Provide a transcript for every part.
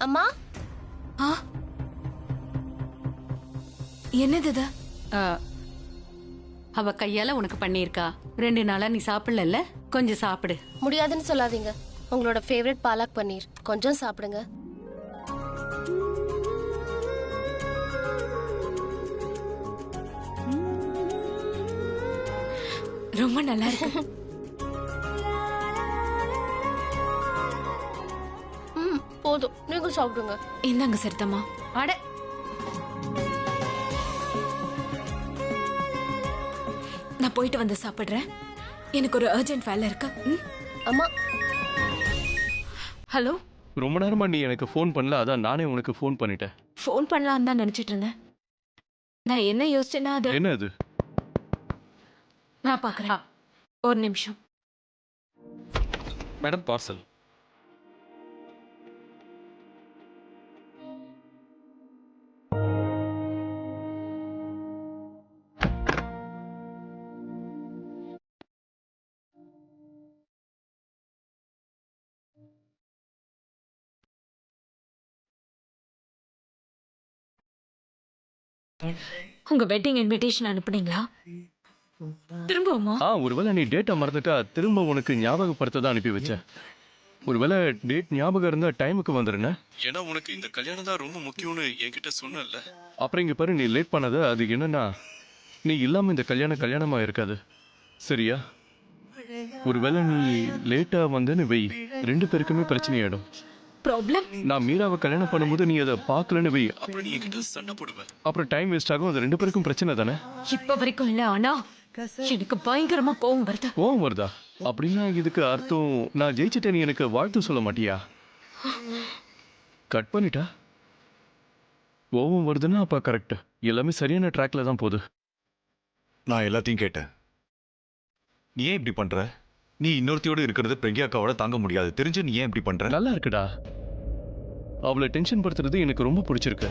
அம்மா. என்னது இது? அவ கையால உனக்கு பண்ணியிருக்கா. 2 நாளா நீ சாப்பிடல, கொஞ்சம் சாப்பிடு. முடியாதுன்னு சொல்லாதீங்க. உங்களோட ஃபேவரட் பாலக் பன்னீர், கொஞ்சம் சாப்பிடுங்க. ரொம்ப நல்லா இருக்கு. போதும், நீங்க சாப்பிடுங்க. இந்தாங்க சரிதம்மா. அட, நான் போயிட்டு வந்து சாப்பிடுறேன். எனக்கு ஒரு அர்ஜென்ட் வேலை இருக்கு. அம்மா. ஹலோ. ரொம்ப நேரமா நீ எனக்கு ஃபோன் பண்ணல, அதான் நானே உனக்கு ஃபோன் பண்ணிட்டேன். ஃபோன் பண்ணலான்னு தான் நினைச்சிட்டு இருந்தேன். நான் என்ன யோசிச்சேன்னா அது என்ன அது? நான் பாக்குறேன். ஒரு நிமிஷம். Madam, parcel. உங்க வெட்டிங் இன்விடேஷன் அனுப்புனீங்களா? திரும்பவுமா? ஒருவேளை நீ டேட்டை மறந்துட்டா திரும்ப உனக்கு ஞாபகப்படுத்த தான் அனுப்பி வச்சேன். ஒருவேளை டேட் ஞாபகம் இருந்தா டைமுக்கு வந்துருன. ஏன்னா உனக்கு இந்த கல்யாணம் தான் ரொம்ப முக்கியம்னு என்கிட்ட சொன்னல. அப்புறம் இங்க பாரு, நீ லேட் பண்ணது அது என்னன்னா, நீ இல்லாம இந்த கல்யாணமா இருக்காது. சரியா? ஒருவேளை நீ லேட்டா வந்தேன்னு வை, 2 பேருக்குமே பிரச்சனையாயிடும். ப்ராப்ளம்? நான் மீராவை கல்யாணம் பண்ணும்போது நீ அதை பார்க்கலன்னு வை, அப்புறம் நீ என்கிட்ட சண்டை போடுவ. அப்புறம் டைம் வேஸ்ட் ஆகும். அது 2 பேருக்கும் பிரச்சனை தானே? இப்ப வரைக்கும் இல்ல, ஆனா எனக்கு பயங்கரமா கோவம் வருது. கோவம் வருதா? அப்படின்னா இதுக்கு அர்த்தம் நான் ஜெயிச்சிட்டேன், நீ எனக்கு வாழ்த்து சொல்ல மாட்டியா? கட் பண்ணிட்டா? கோவம் வருதுன்னா அப்ப கரெக்ட், எல்லாமே சரியான ட்ராக்ல தான் போகுது. நான் எல்லாத்தையும் கேட்டேன். நீ ஏன் இப்படி பண்ற? நீ இன்னொருத்தியோட இருக்கிறது பிரக்யாக்காவோட தாங்க முடியாது. தெரிஞ்சு நீ ஏன் இப்படி பண்ற? நல்லா இருக்குடா, அவளை டென்ஷன் படுத்துறது எனக்கு ரொம்ப பிடிச்சிருக்கு.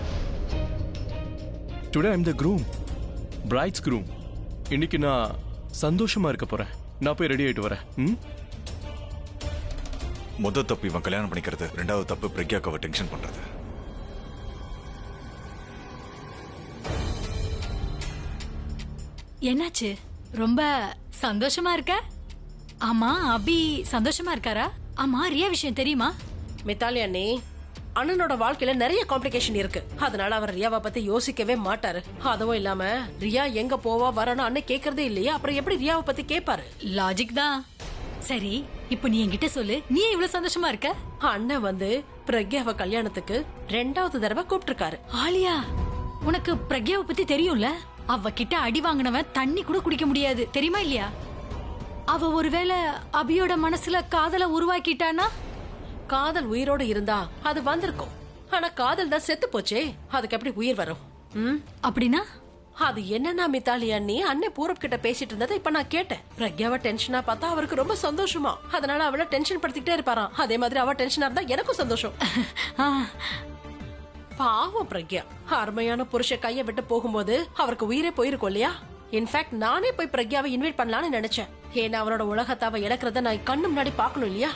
Today I'm the groom, brides groom. இன்னைக்கு நான் சந்தோஷமா இருக்க போறேன். நான் போய் ரெடி ஆயிட்டு வரேன். முதல் தப்பு இவன் கல்யாணம் பண்ணிக்கிறது, 2வது தப்பு பிரக்யாக்காவை டென்ஷன் பண்றது. என்னாச்சு? ரொம்ப சந்தோஷமா இருக்க? ஆமா, அபி சந்தோஷமா இருக்காரா? ஆமா, ரியா விஷயம் தெரியுமா? மித்தாலி அண்ணி, அண்ணனோட வாழ்க்கையில நிறைய காம்ப்ளிகேஷன் இருக்கு. அதனால அவர் ரியாவை பத்தி யோசிக்கவே மாட்டாரு. அதுவும் இல்லாம ரியா எங்க போவா வரணும் அண்ணன் கேக்குறதே இல்லையே, அப்புறம் எப்படி ரியாவை பத்தி கேட்பாரு? லாஜிக் தான். சரி, இப்போ நீ என்கிட்ட சொல்லு, நீ இவ்வளவு சந்தோஷமா இருக்க? அண்ணன் வந்து பிரக்யாவை கல்யாணத்துக்கு 2வது தடவை கூப்பிட்டிருக்காரு. ஆலியா, உனக்கு பிரக்யாவை பத்தி தெரியும்ல? அவகிட்ட அடி வாங்கினவன் தண்ணி கூட குடிக்க முடியாது, தெரியுமா இல்லையா? அவ ஒருவேளை அபியோட மனசுல காதலை உருவாக்கிட்டானா? காதல் உயிரோட இருந்தா அது வந்திருக்கும். ஆனா காதல் தான் செத்து போச்சே, அதுக்கு எப்படி உயிர் வரும்? அப்படின்னா அது என்னன்னா மித்தாலி அண்ணி, அண்ணன் பூரப் கிட்ட பேசிட்டு இருந்ததை இப்ப நான் கேட்டேன். பிரக்யாவை டென்ஷனா பார்த்தா அவருக்கு ரொம்ப சந்தோஷமா, அதனால அவளை டென்ஷன் படுத்திக்கிட்டே இருப்பாராம். அதே மாதிரி அவ டென்ஷனா இருந்தா எனக்கும் சந்தோஷம். பாவம் பிரக்யா, அருமையான புருஷ கைய விட்டு போகும்போது அவருக்கு உயிரே போயிருக்கும் இல்லையா? இன்ஃபேக்ட் நானே போய் பிரக்யாவை இன்வைட் பண்ணலாம்னு நினைச்சேன். ஏன்னா அவரோட உலகத்தாவை இழக்கிறத நான் கண்ணு முன்னாடி பாக்கணும் இல்லையா?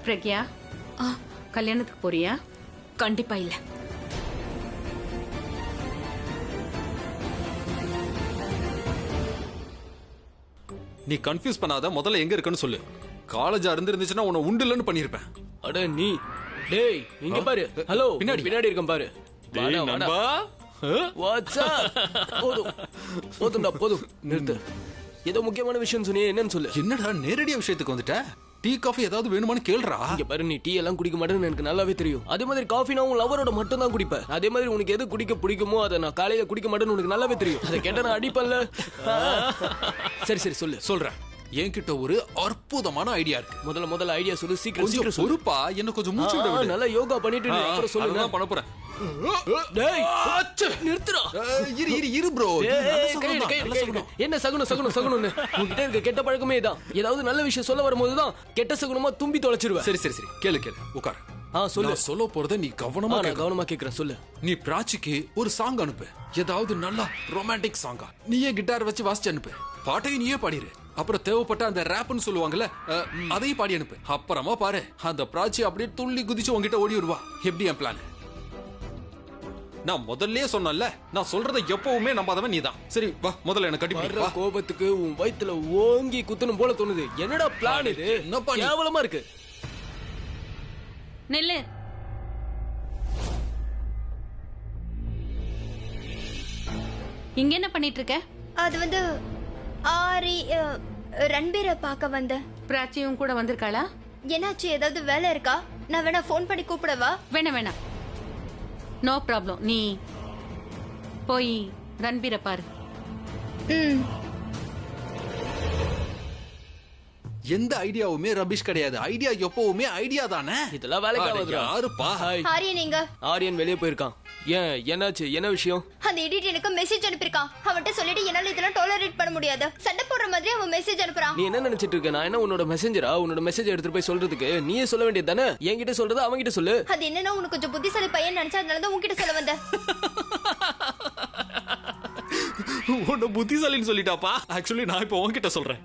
பிரக்யா, கல்யாணத்துக்கு போறியா? கண்டிப்பா இல்ல. நீ கன்ஃபியூஸ் பண்ணாத, முதல்ல எங்க இருக்குன்னு சொல்லு. காலேஜா இருந்துச்சுன்னா உன்னை உண்டு இல்லன்னு பண்ணிருப்பேன். அட நீ, டேய் இங்க பாரு. ஹலோ, பின்னாடி இருக்கேன் பாரு. டேய் நண்பா, வாட்ஸ் அப்? போதும்டா, போதும், நிறுத்து. ஏதோ முக்கியமான விஷயம் சொன்னியே, என்னன்னு சொல்லு. என்னடா நேரடியா விஷயத்துக்கு வந்துட்ட? டீ காஃபி ஏதாவது வேணுமான்னு கேளுடா. இங்க பாரு, நீ டீ எல்லாம் குடிக்க மாட்டேன்னு எனக்கு நல்லாவே தெரியும். அதே மாதிரி காஃபி நான் உன் லவரோட மட்டும் தான் குடிப்பேன். அதே மாதிரி உனக்கு எது குடிக்க பிடிக்குமோ அதை நான் காலையில குடிக்க மாட்டேன்னு உனக்கு நல்லாவே தெரியும். அதை கேட்ட நான் அடிப்பேன்ல. சரி சரி சொல்லு. சொல்றேன். என்கிட்ட ஒரு அற்புதமான ஐடியா இருக்கு. முதல்ல ஐடியா சொல்லு, சீக்கிரம் கொஞ்சம் சீக்கிரம் சொல்லு. பொறுப்பா, என்ன கொஞ்சம் மூச்சு விட விடு. நல்லா யோகா பண்ணிட்டு அப்புறம் சொல்லு. நான் பண்ண போறேன். டேய் நிறுத்துடா. இரு ப்ரோ. என்ன சகுனம்னு உன்கிட்ட இருக்க கெட்ட பழக்கமே தான். ஏதாவது நல்ல விஷயம் சொல்ல வரும்போதுதான் கெட்ட சகுனமா தும்பி தொலைச்சிருவேன். சரி கேளு உட்கார். சொல்லு. சொல்ல போறத நீ கவனமா கேக்குறேன், சொல்லு. நீ பிராச்சிக்கு ஒரு சாங் அனுப்பு, ஏதாவது நல்லா ரொமான்டிக் சாங்கா. நீயே கிட்டார் வச்சு வாசிச்சு அனுப்பு, பாட்டையும் நீயே பாடிரு. அப்புறம் தேவைப்பட்ட அந்த ரேப்னு சொல்லுவாங்கல்ல அதையும் பாடி அனுப்பு. அப்புறமா பாரு அந்த பிராச்சி அப்படியே துள்ளி குதிச்சு உங்ககிட்ட ஓடி வருவா. எப்படி என் பிளான்? நான் முதல்லயே சொன்னேன்ல, நான் சொல்றதை எப்பவுமே நம்பாதவன் நீதான். சரி வா, முதல்ல என்ன கட்டி வர்ற கோபத்துக்கு உன் வயித்துல ஓங்கி குத்தணும் போல தோணுது. என்னடா பிளான் இது? கேவலமா இருக்கு. நெல்லு. இங்க என்ன பண்ணிட்டு இருக்க? அது வந்து ஆரி ரன்பீரை பார்க்க வந்தேன். பிராச்சியும் கூட வந்திருக்காளா? என்னாச்சு, ஏதாவது வேலை இருக்கா? நான் வேணா ஃபோன் பண்ணி கூப்பிடவா? வேணாம் நோ ப்ராப்ளம். நீ போய் ரன்பீரை பாரு. எந்த ஐடியாவுமே ரபிஷ் கிடையாது. ஐடியா எப்பவுமே ஐடியா தானே. இதெல்லாம் வேலைக்கு ஆகாதுடா. யாருப்பா? ஆரியன் எங்க? ஆரியன் வெளியே போயிருக்கான். ஏன், என்னாச்சு? என்ன விஷயம்? அந்த எடிட் எனக்கு மெசேஜ் அனுப்பியிருக்கான். அவன்கிட்ட சொல்லிட்டு என்னால இதெல்லாம் டாலரேட் பண்ண முடியாது. சண்டை போடுற மாதிரி அவன் மெசேஜ் அனுப்புறான். நீ என்ன நினைச்சிட்டு இருக்க? நான் என்ன உன்னோட மெசேஞ்சரா? உன்னோட மெசேஜ் எடுத்துட்டு போய் சொல்றதுக்கு நீயே சொல்ல வேண்டியது தானே. என்கிட்ட சொல்றது அவன்கிட்ட சொல்லு. அது என்னன்னா உனக்கு கொஞ்சம் புத்திசாலி பையன் நினைச்சா, அதனால தான் உன்கிட்ட சொல்ல வந்தேன். உன்ன புத்திசாலின்னு சொல்லிட்டாப்பா. ஆக்சுவலி நான் இப்போ உன்கிட்ட சொல்றேன்.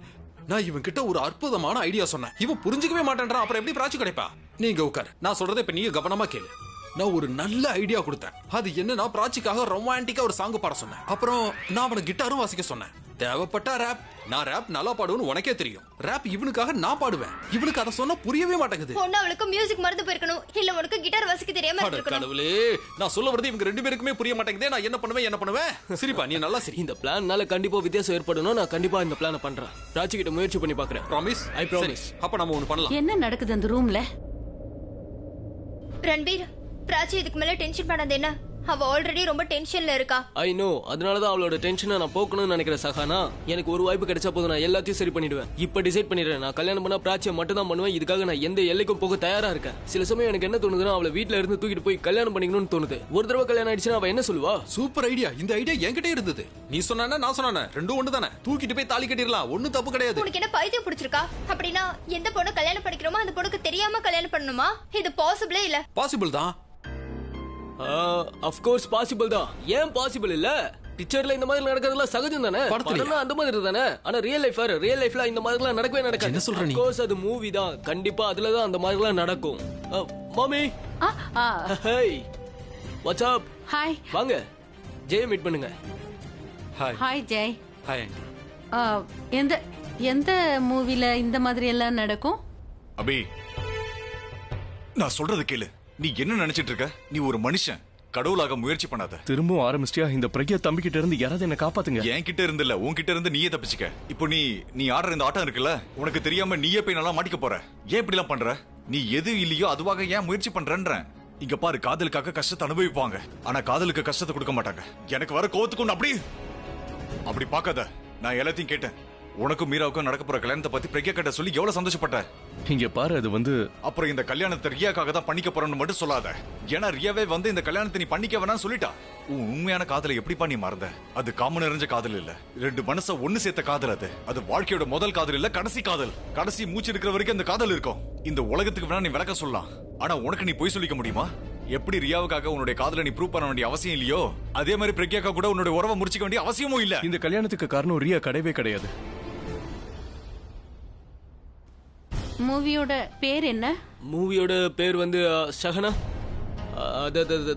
நான் இவன் கிட்ட ஒரு அற்புதமான ஐடியா சொன்னேன். இவன் புரிஞ்சுக்கவே மாட்டேன்றான். அப்புறம் எப்படி பிராச்சி கிடைப்பா? நீங்க உட்காரு, நான் சொல்றதை இப்ப நீங்க கவனமா கேளு. நான் ஒரு நல்ல ஐடியா கொடுத்தேன். அது என்னன்னா, பிராச்சிக்காக ரொமான்டிக்கா ஒரு சாங் பாட சொன்னேன். அப்புறம் நான் அவனை கிட்டாரும் வாசிக்க சொன்னேன். தேவைப்பட்டா ரேப். நான் ரேப் நல்லா பாடுவேன்னு உனக்கே தெரியும். ரேப் இவனுக்காக நான் பாடுவேன். இவனுக்கு அதை சொன்னா புரியவே மாட்டேங்குது. ஒண்ணு அவளுக்கு மியூசிக் மறந்து போயிருக்கணும், இல்ல உனக்கு கிட்டார் வாசிக்க தெரியாம இருக்கணும். கடவுளே, நான் சொல்ல வரது இவங்க ரெண்டு பேருக்குமே புரிய மாட்டேங்குதே. நான் என்ன பண்ணுவேன்? சரிப்பா, நீ நல்லா சரி. இந்த பிளான்னால கண்டிப்பா வித்தியாசம் ஏற்படணும். நான் கண்டிப்பா இந்த பிளான பண்றேன். பிராச்சி கிட்ட முயற்சி பண்ணி பாக்குறேன். ப்ராமிஸ்? I promise. அப்ப நம்ம ஒன்னு பண்ணலாம். என்ன நடக்குது அந்த ரூம்ல? ரன்பீர், பிராச்சி இதுக்கு மேல டென்ஷன் பண்ணாத. என்ன, அவ ஆல்ரெடி ரொம்ப டென்ஷன்ல இருக்கா. I know. அதனாலதான் அவளோட டென்ஷனை நான் போக்கணும்னு நினைக்கிறேன் சஹானா. எனக்கு ஒரு வாய்ப்பு கிடைச்சா போதும், நான் எல்லாத்தையும் சரி பண்ணிடுவேன். இப்ப டிசைட் பண்ணிடுறேன். நான் கல்யாணம் பண்ணா பிராச்சியை மட்டும் தான் பண்ணுவேன். இதுக்காக நான் எந்த எல்லைக்கும் போக தயாரா இருக்கேன். சில சமயம் எனக்கு என்ன தோணுதுன்னா, அவளை வீட்டுல இருந்து தூக்கிட்டு போய் கல்யாணம் பண்ணிக்கணும்னு தோணுது. ஒரு தடவை கல்யாணம் ஆயிடுச்சுன்னா அவ என்ன சொல்லுவா? Super idea. இந்த ஐடியா என்கிட்ட இருந்தது. நீ சொன்னா நான் சொன்ன ரெண்டும் ஒண்ணு தானே. தூக்கிட்டு போய் தாலி கட்டிடலாம். ஒண்ணும் தப்பு கிடையாது. உனக்கு என்ன பைத்தியம் பிடிச்சிருக்கா? அப்படின்னா எந்த பொண்ணு கல்யாணம் பண்ணிக்கிறோமோ அந்த பொண்ணுக்கு தெரியாம கல்யாணம் பண்ணணுமா? இது பாசிபிளே இல்ல. பாசிபிள் தான். ஆஃப் கோர்ஸ் பாசிபிள் தான். ஏன் பாசிபிள் இல்ல? பிக்சர்ல இந்த மாதிரி நடக்கிறதுலாம் சகஜம் தானே. படம்னா அந்த மாதிரி தானே. ஆனா ரியல் லைஃப்ல இந்த மாதிரிலாம் நடக்கவே நடக்காது. என்ன சொல்ற நீ? ஆஃப் கோர்ஸ் அது மூவி தான். கண்டிப்பா அதுல தான் அந்த மாதிரிலாம் நடக்கும். மாமி, ஹேய், வாட்ஸ் அப்? ஹாய். வாங்க, ஜெய் மீட் பண்ணுங்க. ஹாய் ஜெய். ஹாய். எந்த மூவில இந்த மாதிரி எல்லாம் நடக்கும்? அபி, நான் சொல்றது கேளு. நீ என்ன நினைச்சிட்டு இருக்க? நீ ஒரு மனுஷன். கடவுளாக முயற்சி பண்ணாத. திரும்பவும் ஆரம்பிச்சிட்டியா? இந்த பிரக்யா தம்பி கிட்ட இருந்து யாராவது என்ன காப்பாத்துங்க. என் கிட்ட இருந்து இல்ல, உன் கிட்ட இருந்து நீயே தப்பிச்சுக்க. இப்போ நீ ஆடுற இந்த ஆட்டம் இருக்குல்ல, உனக்கு தெரியாம நீயே போய் நல்லா மாட்டிக்க போற. ஏன் இப்படி எல்லாம் பண்ற? நீ எது இல்லையோ அதுவாக ஏன் முயற்சி பண்றன்ற? இங்க பாரு, காதலுக்காக கஷ்டத்தை அனுபவிப்பாங்க, ஆனா காதலுக்கு கஷ்டத்தை கொடுக்க மாட்டாங்க. எனக்கு வர கோவத்துக்கு அப்படி பார்க்காத. நான் எல்லாத்தையும் கேட்டேன். உனக்கும் மீராவுக்கும் நடக்க போற கல்யாணத்தை பத்தி பிரக்யா கிட்ட சொல்லி எவ்வளவு சந்தோஷப்பட்ட. இங்க பாரு, அது வந்து அப்புறம் இந்த கல்யாணத்தை ரியாக்காக தான் பண்ணிக்க போறேன்னு மட்டும் சொல்லாத. ஏன்னா ரியாவே வந்து இந்த கல்யாணத்தை நீ பண்ணிக்க வேணாம்னு சொல்லிட்டா. உன் உண்மையான காதலை எப்படிப்பா நீ மறந்த? அது காமன் நிறைஞ்ச காதல் இல்ல, ரெண்டு மனசை ஒண்ணு சேர்த்த காதல். அது வாழ்க்கையோட முதல் காதல் இல்ல, கடைசி காதல். கடைசி மூச்சு இருக்கிற வரைக்கும் அந்த காதல் இருக்கும். இந்த உலகத்துக்கு வேணா நீ விளக்க சொல்லலாம், ஆனா உனக்கு நீ பொய் சொல்லிக்க முடியுமா? எப்படி ரியாவுக்காக உன்னுடைய காதலை நீ ப்ரூவ் பண்ண வேண்டிய அவசியம் இல்லையோ, அதே மாதிரி பிரக்யாக்கா கூட உன்னுடைய உறவை முடிச்சுக்க வேண்டிய அவசியமும் இல்ல. இந்த கல்யாணத்துக்கு காரணம் ரியா கிடையவே கிடையாது. மூவியோட பேர் என்ன? மூவியோட பேர் வந்து ஷஹனா.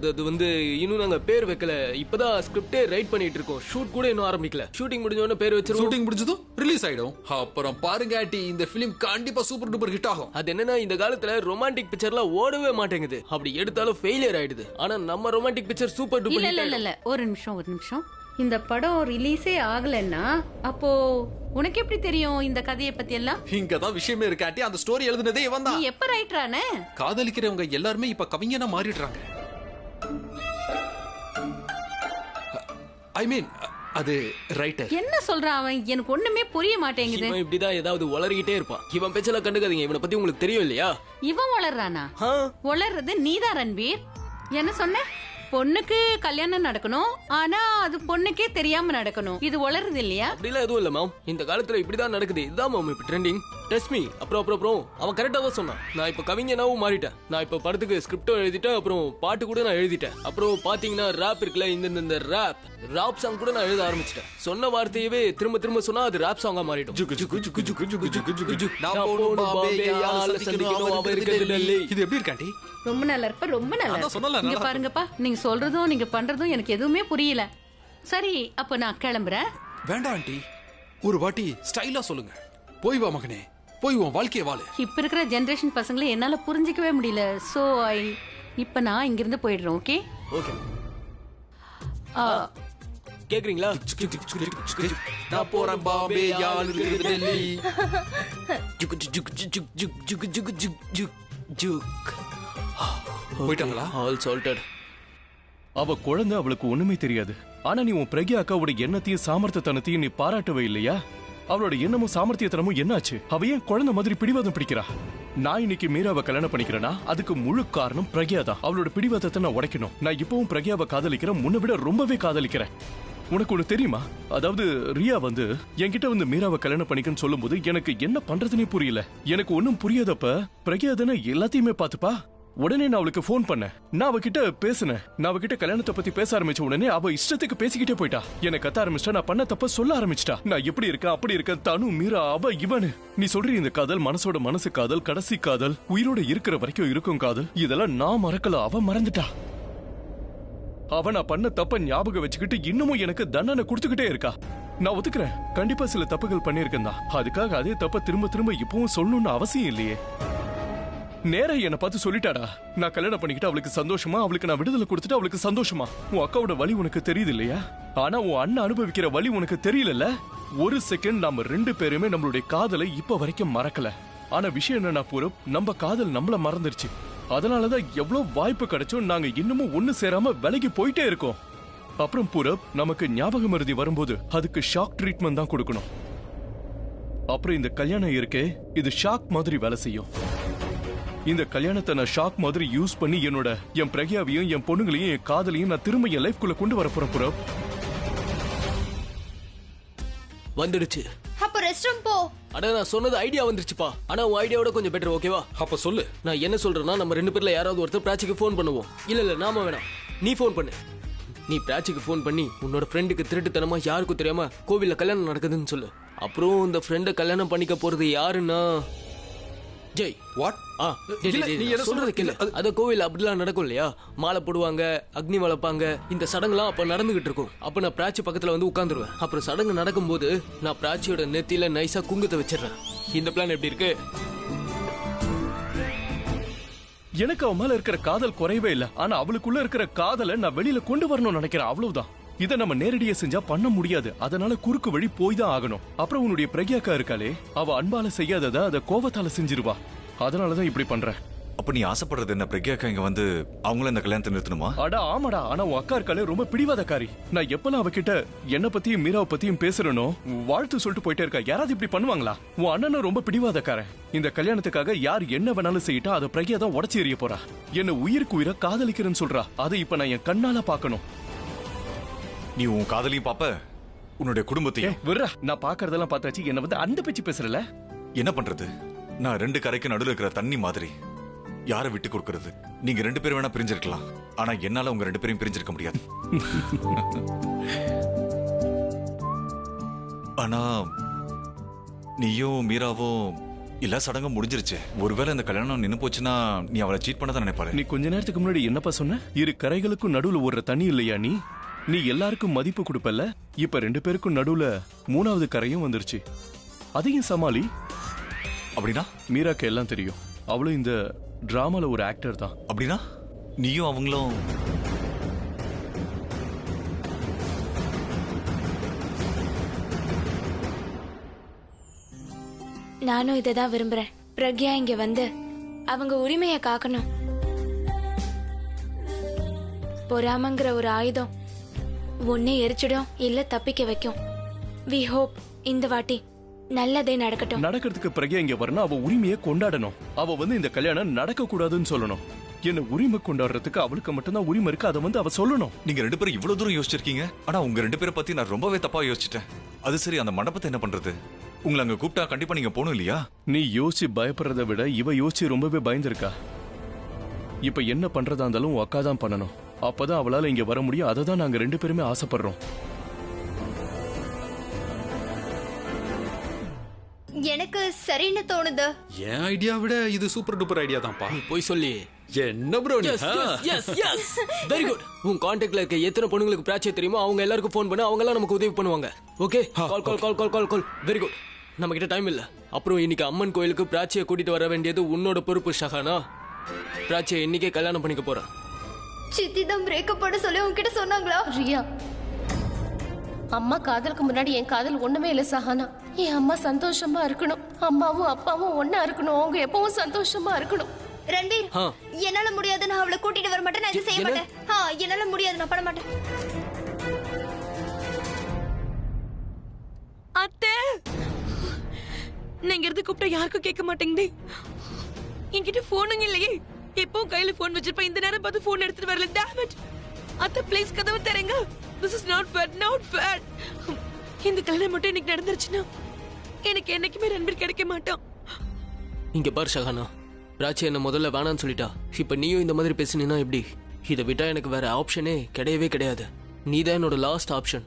அது வந்து இன்னும் நாங்க பேர் வைக்கல. இப்பதான் ஸ்கிரிப்டே ரைட் பண்ணிட்டு இருக்கோம். ஷூட் கூட இன்னும் ஆரம்பிக்கல. ஷூட்டிங் முடிஞ்சோன்னு பேர் வச்சிருவோம். ஷூட்டிங் முடிஞ்சதும் ரிலீஸ் ஆயிடும். அப்புறம் பாருங்க ஆண்டி, இந்த பிலிம் கண்டிப்பா சூப்பர் டூப்பர் ஹிட் ஆகும். அது என்னன்னா, இந்த காலத்துல ரொமான்டிக் பிக்சர்லாம் ஓடவே மாட்டேங்குது. அப்படி எடுத்தாலும் ஃபெயிலியர் ஆயிடுது. ஆனா நம்ம romantic picture super duper hit. இல்ல ஒரு நிமிஷம். இந்த படம் ரிலீஸே ஆகலன்னா அப்போ உனக்கு எப்படி தெரியும் இந்த கதையை பத்தி எல்லாம்? இங்கதான் விஷயமே இருக்காட்டி, அந்த ஸ்டோரி எழுதுனதே இவன் தான். நீ எப்ப ரைட்டரானே? காதலிக்கிறவங்க எல்லாருமே இப்ப கவிஞனா மாறிடுறாங்க. ஐ மீன், அது ரைட்டர். என்ன சொல்றான் அவன்? எனக்கு ஒண்ணுமே புரிய மாட்டேங்குது. இவன் இப்படிதான் ஏதாவது உளறிக்கிட்டே இருப்பான். இவன் பேச்செல்லாம் கண்டுக்காதீங்க. இவனை பத்தி உங்களுக்கு தெரியும் இல்லையா? இவன் வளர்றானா? வளர்றது நீதான் ரன்பீர். என்ன சொன்ன? பொண்ணுக்கு கல்யாணம் நடக்கணும், ஆனா அது பொண்ணுக்கே தெரியாம நடக்கணும். இது வளருது இல்லையா? அப்படிலாம் எதுவும் இல்ல மேம். இந்த காலத்துல இப்படிதான் நடக்குது. இதுதான் மேம் இப்ப ட்ரெண்டிங். Test me. அப்புறம் அவன் கரெக்டா தான் சொன்னான். நான் இப்ப கவிஞனாவும் மாறிட்டேன். நான் இப்ப படத்துக்கு ஸ்கிரிப்டும் எழுதிட்டேன், அப்புறம் பாட்டு கூட நான் எழுதிட்டேன். அப்புறம் பாத்தீங்கன்னா ராப் இருக்குல்ல, இந்த ராப் சாங் கூட நான் எழுத ஆரம்பிச்சிட்டேன். சொன்ன வார்த்தையவே திரும்ப திரும்ப சொன்னா அது ராப் சாங்கா மாறிடும். இது எப்படி இருக்காண்டி? ரொம்ப நல்லா இருப்ப, ரொம்ப நல்லா அதான் சொன்னல, இருக்கு. இங்க நல்லா பாருங்கப்பா, நீங்க சொல்றதும் நீங்க பண்றதும் எனக்கு எதுவுமே புரியல. சரி, அப்ப நான் கிளம்புறேன். வேண்டாம் ஆண்டி, ஒரு வாட்டி ஸ்டைலா சொல்லுங்க. போய் வா மகனே, போய் உன் வாழ்க்கைய வாழு. இப்ப இருக்கிற ஜெனரேஷன் பசங்களை என்னால புரிஞ்சிக்கவே முடியல. சோ இப்ப நான் இங்க இருந்து போயிடுறேன். Okay okay. கேக்குறீங்களா? நான் போறேன் பாம்பே, யாழ் இருக்குது டெல்லி. போயிட்டாங்களா? All salted. அவ குழந்தை, அவளுக்கு ஒண்ணுமே தெரியாது. ஆனா நீ உன் பிரக்யா அக்காவோட எண்ணத்தையும் சாமர்த்தியத்தனத்தையும் நீ பாராட்டவே இல்லையா? அவளோட எண்ணமும் சாமர்த்தியத்தனமும் என்னாச்சு? அவ ஏன் குழந்தை மாதிரி பிடிவாதம் பிடிக்கிறா? நான் இன்னைக்கு மீராவை கல்யாணம் பண்ணிக்கிறேன்னா அதுக்கு முழு காரணம் பிரக்யா தான். அவளோட பிடிவாதத்தை நான் உடைக்கணும். நான் இப்பவும் பிரக்யாவை காதலிக்கிறேன், முன்ன விட ரொம்பவே காதலிக்கிறேன். உனக்கு ஒண்ணு தெரியுமா? அதாவது ரியா என்கிட்ட மீராவை கல்யாணம் பண்ணிக்கன்னு சொல்லும் போது எனக்கு என்ன பண்றதுனே புரியல. எனக்கு ஒன்னும் புரியாதப்ப பிரக்யா தானே எல்லாத்தையுமே பாத்துப்பா. உடனே நான் அவளுக்கு போன் பண்ணேன். நான் அவகிட்ட பேசினேன். நான் அவகிட்ட கல்யாணத்தை பத்தி பேச ஆரம்பிச்ச உடனே அவ இஷ்டத்துக்கு பேசிக்கிட்டே போயிட்டா. என்ன கத்த ஆரம்பிச்சிட்டா. நான் பண்ண தப்ப சொல்ல ஆரம்பிச்சிட்டா. நான் எப்படி இருக்கேன் அப்படி இருக்கேன், தனு மீரா அவ இவனு. நீ சொல்ற இந்த காதல் மனசோட மனசு காதல், கடைசி காதல், உயிரோட இருக்கிற வரைக்கும் இருக்கும் காதல், இதெல்லாம் நான் மறக்கல, அவ மறந்துட்டா. அவ நான் பண்ண தப்ப ஞாபகம் வச்சுக்கிட்டு இன்னமும் எனக்கு தண்டனை கொடுத்துக்கிட்டே இருக்கா. நான் ஒத்துக்கிறேன், கண்டிப்பா சில தப்புகள் பண்ணிருக்கேன் தான். அதுக்காக அதே தப்ப திரும்ப திரும்ப இப்பவும் சொல்லணும்னு அவசியம் இல்லையே. நேரா என்ன பார்த்து சொல்லிட்டாடா, நான் கல்யாணம் பண்ணிக்கிட்டு அவளுக்கு சந்தோஷமா, அவளுக்கு நான் விடுதலை கொடுத்துட்டு அவளுக்கு சந்தோஷமா. உன் அக்காவோட வலி உனக்கு தெரியுது இல்லையா? ஆனா உன் அண்ணன் அனுபவிக்கிற வலி உனக்கு தெரியல. ஒரு செகண்ட் நாம 2 பேருமே நம்மளுடைய காதலை இப்ப வரைக்கும் மறக்கல. ஆனா விஷயம் என்னன்னா பூரப், நம்ம காதல் நம்மள மறந்துருச்சு. அதனாலதான் எவ்வளவு வாய்ப்பு கிடைச்சோம் நாங்க இன்னமும் ஒண்ணு சேராம விலகி போயிட்டே இருக்கோம். அப்புறம் பூரப், நமக்கு ஞாபக மருதி வரும்போது அதுக்கு ஷாக் ட்ரீட்மெண்ட் தான் கொடுக்கணும். அப்புறம் இந்த கல்யாணம் இருக்கே, இது ஷாக் மாதிரி வேலை செய்யும். இந்த கல்யாணத்தை நான் ஷாக் மாதிரி யூஸ் பண்ணி என் பிரக்யாவையும் என் பொண்ணுங்களையும் என் காதலையும் நான் திரும்ப என் லைஃப்குள்ள கொண்டு வர போறேன். பூரப் வந்துடுச்சு. அப்ப ரெஸ்ட் ரூம் போ. அட நான் சொன்னது ஐடியா வந்துருச்சுப்பா. ஆனா உன் ஐடியாவோட கொஞ்சம் பெட்டர். ஓகேவா? அப்ப சொல்லு. நான் என்ன சொல்றேன்னா, நம்ம 2 பேர்ல யாராவது ஒருத்தர் பிராச்சிக்கு ஃபோன் பண்ணுவோம். இல்ல நாம வேணாம், நீ ஃபோன் பண்ணு. நீ பிராச்சிக்கு ஃபோன் பண்ணி உன்னோட ஃப்ரெண்டுக்கு திருட்டுத்தனமா யாருக்கும் தெரியாம கோவில்ல கல்யாணம் நடக்குதுன்னு சொல்லு. அப்புறம் இந்த ஃப்ரெண்டை கல்யாணம் பண்ணிக்க போறது யாருன்னா ஜெய். வாட்? நீ என்ன சொல்றது கேளு. அத கோவில் அப்படிலாம் நடக்கும் இல்லையா? மாலை போடுவாங்க, அக்னி வளர்ப்பாங்க. இந்த சடங்குலாம் அப்ப நடந்துகிட்டு இருக்கும். அப்ப நான் பிராச்சி பக்கத்துல உட்கார்ந்துருவேன். அப்புறம் சடங்கு நடக்கும் போது நான் பிராச்சியோட நெத்தியில நைஸா குங்குத்தை வச்சிடறேன். இந்த பிளான் எப்படி இருக்கு? எனக்கு அவன் மேல இருக்கிற காதல் குறையவே இல்ல. ஆனா அவளுக்குள்ள இருக்கிற காதலை நான் வெளியில கொண்டு வரணும்னு நினைக்கிறேன். அவ்வளவுதான். இதை நம்ம நேரடியா செஞ்சா பண்ண முடியாது. அதனால குறுக்கு வழி போய் தான் ஆகணும். அப்புறம் உன்னுடைய பிரக்யாக்கா இருக்காளே, அவ அன்பால செய்யாதத அத கோபத்தால செஞ்சிருவா. அதனாலதான் இப்படி பண்றேன். அப்ப நீ ஆசைப்படுறது என்ன? பிரக்யாக்கா இங்க அவங்கள இந்த கல்யாணத்தை நிறுத்தணுமா? அடா ஆமாடா. ஆனா உன் அக்கா இருக்காளே, ரொம்ப பிடிவாதக்காரி. நான் எப்பெல்லாம் அவகிட்ட என்ன பத்தியும் மீராவை பத்தியும் பேசுறனோ வாழ்த்து சொல்லிட்டு போயிட்டே இருக்கா. யாராவது இப்படி பண்ணுவாங்களா? உன் அண்ணனும் ரொம்ப பிடிவாதக்காரன். இந்த கல்யாணத்துக்காக யார் என்ன வேணாலும் செய்யிட்டா அதை பிரக்யா தான் உடச்சி எறிய போறா. என்ன உயிருக்கு உயிரை காதலிக்கிறேன்னு சொல்றா. அதை இப்ப நான் என் கண்ணால பாக்கணும். நீ உன் காதலையும் பாப்ப, உன்னுடைய குடும்பத்தையும். விடுறா, நான் பாக்குறதெல்லாம் பார்த்தாச்சு. என்ன அந்த பேச்சு பேசுறல. என்ன பண்றது? நான் 2 கரைக்கு நடுவில் இருக்கிற தண்ணி மாதிரி. யாரை விட்டு கொடுக்கறது? நீங்க 2 பேரும் வேணா பிரிஞ்சிருக்கலாம், ஆனா என்னால உங்க 2 பேரையும் பிரிஞ்சிருக்க முடியாது. ஆனா நீயும் மீராவும் எல்லா சடங்கும் முடிஞ்சிருச்சு. ஒருவேளை இந்த கல்யாணம் நின்னு போச்சுன்னா நீ அவளை சீட் பண்ணதான் நினைப்பாரு. நீ கொஞ்ச நேரத்துக்கு முன்னாடி என்னப்பா சொன்ன? 2 கரைகளுக்கும் நடுவுல ஓடுற தண்ணி இல்லையா? நீ எல்லாருக்கும் மதிப்பு கொடுப்பல்ல. இப்ப 2 பேருக்கும் நடுவுல 3வது கரையும் வந்துருச்சு. அதையும் சமாளி. அப்படின்னா மீராக்கு எல்லாம் தெரியும். அவளும் இந்த டிராமால ஒரு ஆக்டர் தான். அப்படின்னா நீயும் அவங்களும் நானும் இதைதான் விரும்புறேன். பிரக்யா இங்க அவங்க உரிமையை காக்கணும். பொறாமங்கிற ஒரு ஆயுதம் ஒன்னே எரிச்சிடும், இல்ல தப்பிக்க வைக்கும். வி ஹோப் இந்த வாட்டி நல்லதே நடக்கட்டும். நடக்கிறதுக்கு பிரக்யா இங்க வரணும். அவ உரிமையை கொண்டாடணும். அவ இந்த கல்யாணம் நடக்க கூடாதுன்னு சொல்லணும். என்ன உரிமை கொண்டாடுறதுக்கு அவளுக்கு மட்டும்தான் உரிமை இருக்கு. அதை அவ சொல்லணும். நீங்க 2 பேரும் இவ்வளவு தூரம் யோசிச்சிருக்கீங்க. ஆனா உங்க 2 பேரை பத்தி நான் ரொம்பவே தப்பா யோசிச்சிட்டேன். அது சரி, அந்த மண்டபத்தை என்ன பண்றது? உங்களை அங்க கூப்பிட்டா கண்டிப்பா நீங்க போகணும் இல்லையா? நீ யோசிச்சு பயப்படுறத விட இவ யோசிச்சு ரொம்பவே பயந்துருக்கா. இப்ப என்ன பண்றதா இருந்தாலும் உன் அக்கா தான் பண்ணணும். அப்பதான் அவளால இங்க வர முடியும். அதை தான் நாங்க 2 பேருமே ஆசைப்படுறோம். எனக்கு சரின்னு தோணுது. என் ஐடியா விட இது சூப்பர் டூப்பர் ஐடியா தான்ப்பா. நீ போய் சொல்லி என்ன ப்ரோ நீ? Very good. உன் கான்டாக்ட்ல இருக்க எத்தனை பொண்ணுங்களுக்கு பிராச்சியை தெரியுமோ அவங்க எல்லாருக்கும் ஃபோன் பண்ணி அவங்க எல்லாம் நமக்கு உதவி பண்ணுவாங்க. ஓகே, கால் கால் கால் கால் கால் கால். Very good. நம்ம கிட்ட டைம் இல்ல. அப்புறம் இன்னைக்கு அம்மன் கோயிலுக்கு பிராச்சியை கூட்டிட்டு வர வேண்டியது உன்னோட பொறுப்பு ஷஹானா. பிராச்சியை இன்னைக்கே கல்யாணம் பண்ணிக்க போறேன். சித்தி தான் பிரேக்கப் பண்ண சொல்லி உன்கிட்ட சொன்னாங்களா? ரியா, அம்மா காதலுக்கு முன்னாடி என் காதல் ஒண்ணுமே இல்லை சஹானா. என் அம்மா சந்தோஷமா இருக்கணும், அம்மாவும் அப்பாவும் ஒன்னா இருக்கணும், அவங்க எப்பவும் சந்தோஷமா இருக்கணும். ரன்வீர், என்னால முடியாது, நான் அவளை கூட்டிட்டு வர மாட்டேன், நான் இது செய்ய மாட்டேன். என்னால முடியாது, நான் பண்ண மாட்டேன். அத்தை, நீங்க இருந்து கூப்பிட்டா யாருக்கும் கேட்க மாட்டேங்குது. என்கிட்ட போனுங்க இல்லையே. எப்பவும் கையில போன் வச்சிருப்பேன், இந்த நேரம் பார்த்து போன் எடுத்துட்டு வரல. Damn it. அத்தை ப்ளீஸ் கதவை தரேங்க. This is not fair, not fair. இந்த கல்யாணம் மட்டும் இன்னைக்கு நடந்துருச்சுன்னா எனக்கு என்னைக்குமே ரன்பீர் கிடைக்க மாட்டான். இங்க பார் ஷஹானா, பிராச்சி என்ன முதல்ல வேணான்னு சொல்லிட்டா. இப்ப நீயும் இந்த மாதிரி பேசினா எப்படி? இதை விட்டா எனக்கு வேற ஆப்ஷனே கிடையவே கிடையாது. நீ தான் என்னோட லாஸ்ட் ஆப்ஷன்.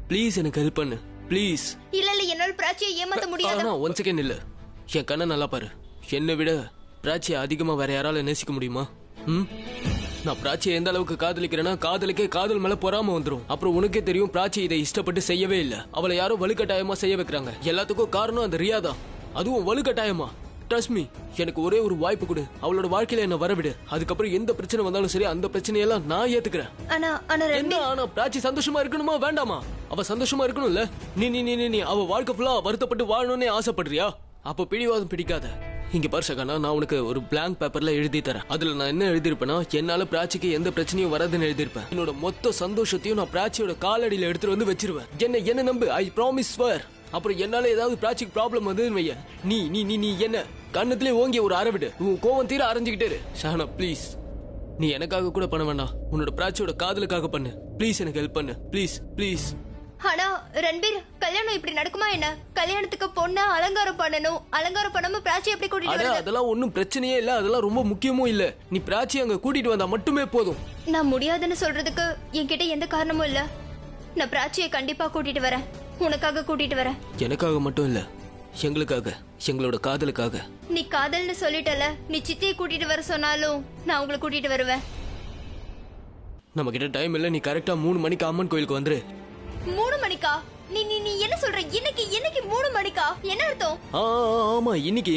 ப்ளீஸ் எனக்கு ஹெல்ப் பண்ணு, ப்ளீஸ். இல்ல இல்ல, என்னால பிராச்சியை ஏமாத்த முடியாது. ஒன் செகண்ட் இல்ல, என் கண்ணை நல்லா பாரு. என்னை விட பிராச்சியை அதிகமா வேற யாரால நேசிக்க முடியுமா? நான் பிராச்சியை எந்த அளவுக்கு காதலிக்கிறேன்னா காதலுக்கே காதல் மேல பொறாம வந்துரும். அப்புறம் உனக்கே தெரியும், பிராச்சி இதை இஷ்டப்பட்டு செய்யவே இல்லை. அவளை யாரும் வலுக்கட்டாயமா செய்ய வைக்கிறாங்க. எல்லாத்துக்கும் காரணம் அந்த ரியா தான். அதுவும் வலுக்கட்டாயமா. ட்ரஸ்ட் மீ, எனக்கு ஒரே ஒரு வாய்ப்பு கொடு. அவளோட வாழ்க்கையில என்ன வரவிடு. அதுக்கப்புறம் எந்த பிரச்சனை வந்தாலும் சரி, அந்த பிரச்சனையெல்லாம் நான் ஏத்துக்கிறேன். ஆனா பிராச்சி சந்தோஷமா இருக்கணுமா வேண்டாமா? அவ சந்தோஷமா இருக்கணும்ல. நீ நீ நீ நீ அவ வாழ்க்கை ஃபுல்லா வருத்தப்பட்டு வாழணும்னே ஆசைப்படுறியா? அப்ப பிடிவாதம் பிடிக்காத. இங்க பாரு ஷகானா, நான் உனக்கு ஒரு பிளாங்க் பேப்பர்ல எழுதி தரேன். அதுல நான் என்ன எழுதிருப்பேன்னா, என்னால பிராச்சிக்கு எந்த பிரச்சனையும் வராதுன்னு எழுதிருப்பேன். என்னோட மொத்த சந்தோஷத்தையும் நான் பிராச்சியோட காலடியில எடுத்துட்டு வந்து வச்சிருவேன். என்ன நம்பு, ஐ ப்ராமிஸ் ஸ்வேர். அப்புறம் என்னால ஏதாவது பிராச்சிக்கு ப்ராப்ளம் வந்ததுன்னு வைய, நீ நீ நீ நீ என்ன கண்ணத்திலே ஓங்கி ஒரு அரவிடு. உன் கோவம் தீர அரைஞ்சுக்கிட்டே இரு. ஷஹானா ப்ளீஸ், நீ எனக்காக கூட பண்ண வேண்டாம், உன்னோட பிராச்சியோட காதலுக்காக பண்ணு. ப்ளீஸ் எனக்கு ஹெல்ப் பண்ணு, ப்ளீஸ் ப்ளீஸ். ஆனா ரன்பீர், கல்யாணம் இப்படி நடக்குமா என்ன? கல்யாணத்துக்கு பொண்ணு அலங்காரம் பண்ணணும், அலங்காரம் பண்ணாம பிராச்சி எப்படி கூட்டிட்டு வரது? அதெல்லாம் ஒண்ணும் பிரச்சனையே இல்ல, அதெல்லாம் ரொம்ப முக்கியமும் இல்ல. நீ பிராச்சி அங்க கூட்டிட்டு வந்தா மட்டுமே போதும். நான் முடியாதுன்னு சொல்றதுக்கு என்கிட்ட எந்த காரணமும் இல்ல. நான் பிராச்சியை கண்டிப்பா கூட்டிட்டு வரேன், உனக்காக கூட்டிட்டு வரேன். எனக்காக மட்டும் இல்ல, எங்களுக்காக, எங்களோட காதலுக்காக. நீ காதல்னு சொல்லிட்டல, நீ சித்தியை கூட்டிட்டு வர சொன்னாலும் நான் உங்களை கூட்டிட்டு வருவேன். நம்ம கிட்ட டைம் இல்ல, நீ கரெக்டா 3 மணிக்கு அம்மன் கோயிலுக்கு வந்துரு. 3 மணிக்கா? நீ நீ நீ என்ன சொல்ற? இன்னைக்கு 3 மணிக்கா? என்ன அர்த்தம்? ஆமா, இன்னைக்கு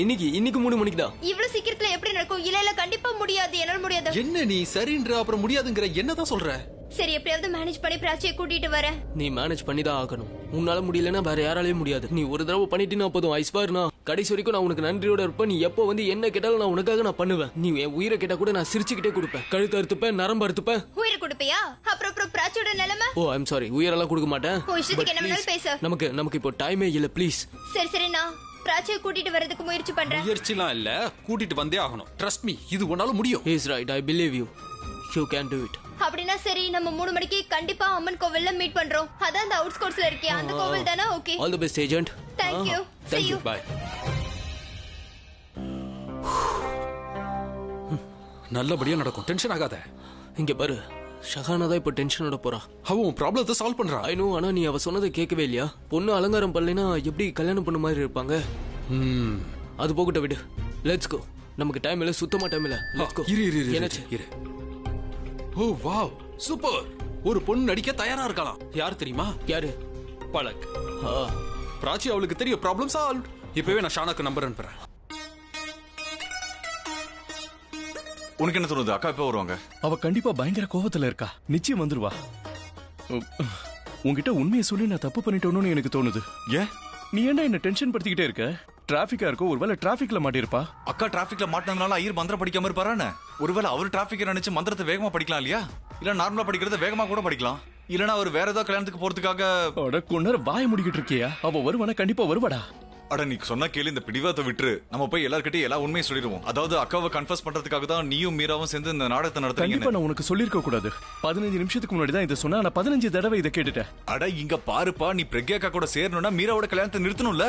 3 மணிக்கு தான். இவ்வளவு சீக்கிரத்துல எப்படி நடக்கும்? இல்ல கண்டிப்பா முடியாது, என்னால முடியாது. என்ன நீ சரின்ற அப்புறம் முடியாதுங்கற என்னதான் சொல்ற? சரி, எப்படியாவது மேனேஜ் பண்ணி பிராச்சியை கூட்டிட்டு வரேன். நீ மேனேஜ் பண்ணி தான் ஆகணும். உன்னால முடியலன்னா வேற யாராலையும் முடியாது. நீ ஒரு தடவை பண்ணிட்டீனா போதும். ஐ ஸ்வேர், நான் கடைசி வரைக்கும் நான் உனக்கு நன்றியோட இருப்பேன். நீ எப்போ வந்து என்ன கேட்டாலும் நான் உனக்காக நான் பண்ணுவேன். நீ என் உயிரை கேட்டா கூட நான் சிரிச்சுக்கிட்டே கொடுப்பேன். கழுத்து அறுத்துப்பேன், நரம்பு அறுத்துப்பேன். உயிரை கொடுப்பியா? அப்புறம் பிராச்சியோட நிலைமை? ஓ ஐம் சாரி, உயிரெல்லாம் கொடுக்க மாட்டேன். இஷ்டத்துக்கு என்ன வேணாலும் பேசு. நமக்கு இப்போ டைமே இல்ல, ப்ளீஸ். சரி, நான் பிராச்சியை கூட்டிட்டு வரதுக்கு முயற்சி பண்றேன். முயற்சிலாம் இல்ல, கூட்டிட்டு வந்தே ஆகணும். ட்ரஸ்ட் மீ, இது உன்னால முடியும். Is right, I believe you. You can to it. அப்படினா சரி, நம்ம 3 மணிக்கு கண்டிப்பா அம்மன் கோவில்ல மீட் பண்றோம். அதான் அந்த அவுட்ஸ்கர்ட்ஸ்ல இருக்கே அந்த கோவில் தானா? Okay, all the best agent. Thank you. See you. Bye. நல்லபடியா நடக்கும், டென்ஷன் ஆகாத. இங்க பாரு, ஷஹானா தான் இப்போ டென்ஷனோட போறா. அவன் ப்ராப்ளத்தை சால்வ் பண்றான். ஐ நோ, ஆனா நீ அவ சொன்னதை கேட்கவே இல்லையா? பொண்ணு அலங்காரம் பண்ணலைன்னா எப்படி கல்யாணம் பண்ண மாதிரி இருப்பாங்க? அது போகட்ட விடு. Let's go. நமக்கு டைம் இல்ல, சுத்தமா டைம் இல்ல. Let's go. இரு. Oh wow, super. ஒரு பொண்ணு நடிக்க தயாரா இருக்கலாம். யார் தெரியுமா? யாரு? பலக். பிராச்சி அவளுக்கு தெரியும், ப்ராப்ளம் சால்வ். இப்பவே நான் ஷானாக்கு நம்பர் அனுப்புறேன். உனக்கு என்ன தோணுது? அக்கா எப்ப வருவாங்க? அவ கண்டிப்பா பயங்கர கோவத்துல இருக்கா. நிச்சயம் வந்துருவா. உன்கிட்ட உண்மையை சொல்லி நான் தப்பு பண்ணிட்டோன்னு எனக்கு தோணுது. ஏன் நீ என்ன டென்ஷன் படுத்திக்கிட்டே இருக்க? டிராபிக்கா இருக்கும், ஒருவேளை டிராபிக்ல மாட்டிருப்பா. அக்கா டிராபிக்ல மாட்டினதுனால ஐயர் மந்திரம் படிக்காம இருப்பாரானே? ஒருவேளை அவர் டிராபிக் நினைச்சு மந்திரத்தை வேகமா படிக்கலாம் இல்லையா? இல்ல நார்மலா படிக்கிறத வேகமா கூட படிக்கலாம். இல்லனா அவர் வேற ஏதாவது கல்யாணத்துக்கு போறதுக்காக. அட கொன்னர வாய முடிக்கிட்டு இருக்கியா? அவ வருவானா? கண்டிப்பா வருவாடா. அட நீ சொன்னா கேளு, இந்த பிடிவாதத்தை விட்டுரு. நம்ம போய் எல்லார்கிட்டயும் எல்லா உண்மையை சொல்லிடுவோம். அதாவது அக்காவை கன்ஃபர்ஸ் பண்றதுக்காக தான் நீயும் மீராவும் சேர்ந்து இந்த நாடகத்தை நடத்துறீங்க. கண்டிப்பா நான் உனக்கு சொல்லிருக்க கூடாது. 15 நிமிஷத்துக்கு முன்னாடி தான் இதை சொன்னா, நான் 15 தடவை இதை கேட்டுட்டேன். அட இங்க பாருப்பா, நீ பிரக்யா அக்கா கூட சேரணும்னா மீராவோட கல்யாணத்தை நிறுத்தணும்ல.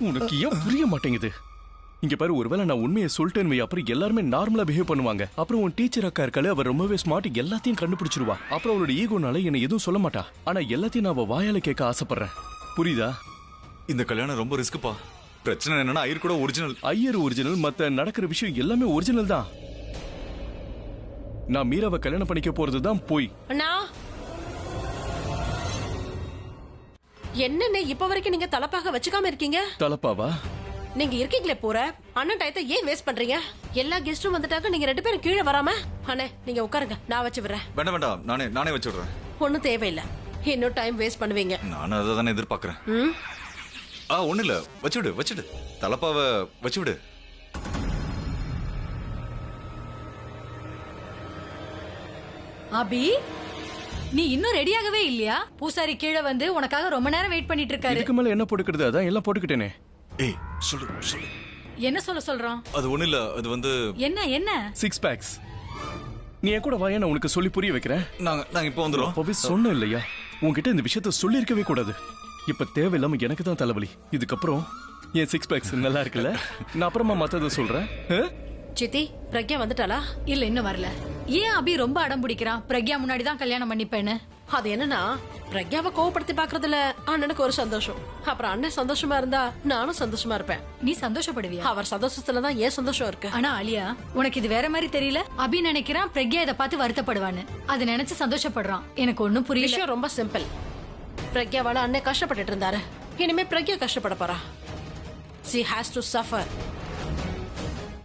உனக்கு ஏன் புரிய மாட்டேங்குது? இங்க பாரு, ஒருவேளை நான் உண்மையை சொல்லிட்டேன்னு வை, அப்புறம் எல்லாருமே நார்மலா பிஹேவ் பண்ணுவாங்க. அப்புறம் உன் டீச்சர் அக்கா இருக்காளே, அவர் ரொம்பவே ஸ்மார்ட், எல்லாத்தையும் கண்டுபிடிச்சிருவா. அப்புறம் அவளோட ஈகோனால என்ன எதுவும் சொல்ல மாட்டா. ஆனா எல்லாத்தையும் நான் அவ வாயால கேட்க ஆசைப்படுறேன். புரியுதா? இந்த கல்யாணம் ரொம்ப ரிஸ்க்குப்பா. பிரச்சனை என்னன்னா ஐயர் கூட ஒரிஜினல். ஐயர் ஒரிஜினல், மத்த நடக்கிற விஷயம் எல்லாமே ஒரிஜினல் தான். நான் மீராவை கல்யாணம் பண்ணிக்க போறதுதான் போய். அண்ணா, என்னன்னு இப்ப வரைக்கும் நீங்க தலப்பாக வச்சுக்காம இருக்கீங்க? தலப்பாவா? நீங்க இருக்கீங்களே போற அண்ணன் டயத்தை ஏன் வேஸ்ட் பண்றீங்க? எல்லா கெஸ்டும் வந்துட்டாக்க நீங்க 2 பேரும் கீழே வராம. அண்ணே நீங்க உட்காருங்க, நான் வச்சு விடுறேன். வேண்டாம் வேண்டாம், நானே வச்சு விடுறேன். ஒன்னும் தேவையில்லை, இன்னும் டைம் வேஸ்ட் பண்ணுவீங்க. நானும் அதை தானே எதிர்பார்க்கறேன். ஒண்ணு இல்ல, வச்சுடு தலப்பாவை வச்சு விடு. அபி, நீ இன்னும் ரெடியாகவே இல்லையா? பூசாரி கீழே வந்து உனக்காக ரொம்ப நேரம் வெயிட் பண்ணிட்டு இருக்காரு. இதுக்கு மேல என்ன போட்டுக்கிறது? அதான் எல்லாம் போட்டுக்கிட்டேனே. ஏய் சொல்லு. என்ன சொல்றான்? அது ஒண்ணு இல்ல, அது வந்து என்ன 6 packs. நீ என் கூட வாயா, நான் உனக்கு சொல்லி புரிய வைக்கிறேன். நாங்க இப்போ வந்துரும். அப்பவே சொன்ன இல்லையா, உன்கிட்ட இந்த விஷயத்த சொல்லி இருக்கவே கூடாது. இப்ப தேவையில்லாம எனக்கு தான் தலைவலி. இதுக்கப்புறம் என் 6 packs நல்லா இருக்குல்ல, நான் அப்புறமா மத்தத சொல்றேன். சித்தி, பிரக்யா வந்துட்டாளா? இல்ல, இன்னும் வரல. ஏன் அபி ரொம்ப அடம் பிடிக்கிறான்? பிரக்யா முன்னாடி தான் கல்யாணம் பண்ணிப்பேன்னு. அது என்னன்னா, பிரக்யாவை கோவப்படுத்தி பாக்குறதுல அண்ணனுக்கு ஒரு சந்தோஷம். அப்புறம் அண்ணன் சந்தோஷமா இருந்தா நானும் சந்தோஷமா இருப்பேன். நீ சந்தோஷப்படுவியா? அவர் சந்தோஷத்துலதான் ஏன் சந்தோஷம் இருக்கு. ஆனா ஆலியா, உனக்கு இது வேற மாதிரி தெரியல. அபி நினைக்கிறான் பிரக்யா இதை பார்த்து வருத்தப்படுவான்னு. அதை நினைச்சு சந்தோஷப்படுறான். எனக்கு ஒண்ணும் புரியல. விஷயம் ரொம்ப சிம்பிள். பிரக்யாவால அண்ணன் கஷ்டப்பட்டுட்டு இருந்தாரு, இனிமே பிரக்யா கஷ்டப்பட போறா. She has to suffer.